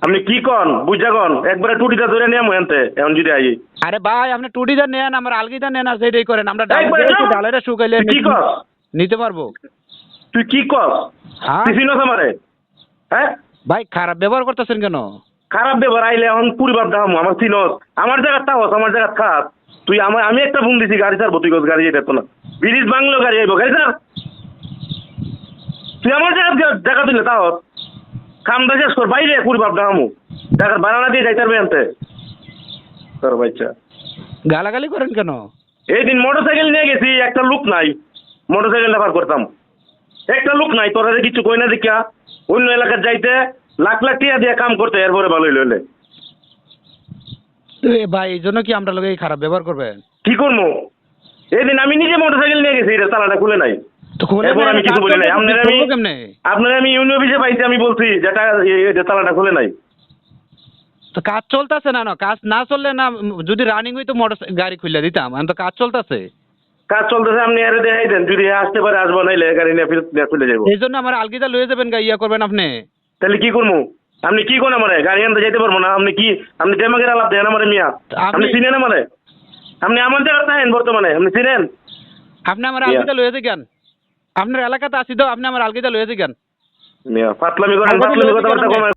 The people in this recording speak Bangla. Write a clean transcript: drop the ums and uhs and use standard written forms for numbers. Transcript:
আপনি কি কন বুঝা কন একবারে টুটিটা ধরে নিয়ে মহেন্তে এখন যদি আই আরে ভাই আপনি টুটিটা নেন আমার আলগিটা নেন আর সেটাই করেন আমরা একবারে যাও। ডালেরা শুকাইলে তুই কি কস নিতে পারবো। তুই কি কস হ্যাঁ তুই চিনস আমারে হ্যাঁ ভাই খারাপ ব্যবহার করতেছেন কেন? খারাপ ব্যবহার আইলে এখন পরিবার দাম আমার চিনস আমার জায়গা তাহস আমার জায়গা খাস তুই আমি একটা ফোন দিছি গাড়ি ছাড়বো তুই কস গাড়ি যেতে তো না ব্রিজ বাংলো গাড়ি আইবো গাড়ি ছাড় তুই আমার জায়গা দিলে তাহস খামটা শেষ কর বাইরে পরিবার দামু টাকার বানানা দিয়ে যাইতে পারবে আনতে তোর বাচ্চা গালাগালি করেন কেন? এই দিন মোটরসাইকেল নিয়ে গেছি একটা লোক নাই মোটরসাইকেলটা পার করতাম একটা লোক নাই তোরা যে কিছু কই না দেখিয়া অন্য এলাকার যাইতে লাখ লাখ টাকা দিয়ে কাম করতে এরপরে ভালোই লইলে তো এ ভাই এই জন্য কি আমরা লোক এই খারাপ ব্যবহার করবেন? কি করবো এই দিন আমি নিজে মোটরসাইকেল নিয়ে গেছি এটা তালাটা খুলে নাই তো খুলে এরপর আমি কিছু বলি নাই কেমনে? আপনার আমি ইউনিয়ন অফিসে পাইছি আমি বলছি যেটা তালাটা খুলে নাই তো কাজ চলতেছে না, না কাজ না চললে না যদি রানিং হইতো মোটর গাড়ি খুলে দিতাম, এখন তো কাজ চলতেছে। কাজ চলতেছে আপনি এর দেখাই দেন যদি আসতে পারে আসবো নাইলে গাড়ি নিয়ে ফিরে খুলে যাবো এই জন্য আমার আলগিটা লয়ে যাবেন গা, ইয়া করবেন আপনি। তাহলে কি করবো আপনি কি কোন আমারে গাড়ি আনতে যেতে পারবো না আপনি দেমাগের আলাপ দেন আমারে মিয়া আপনি চিনেন আমারে আপনি আমার জায়গা থাকেন বর্তমানে আপনি চিনেন আপনি আমার আলগিটা লয়ে যান, আপনার এলাকাতে আসি তো আপনি আমার আলগিটা লয়ে যান। মিয়া ফাতলামি করেন ফাতলামি কথাবার্তা কমায়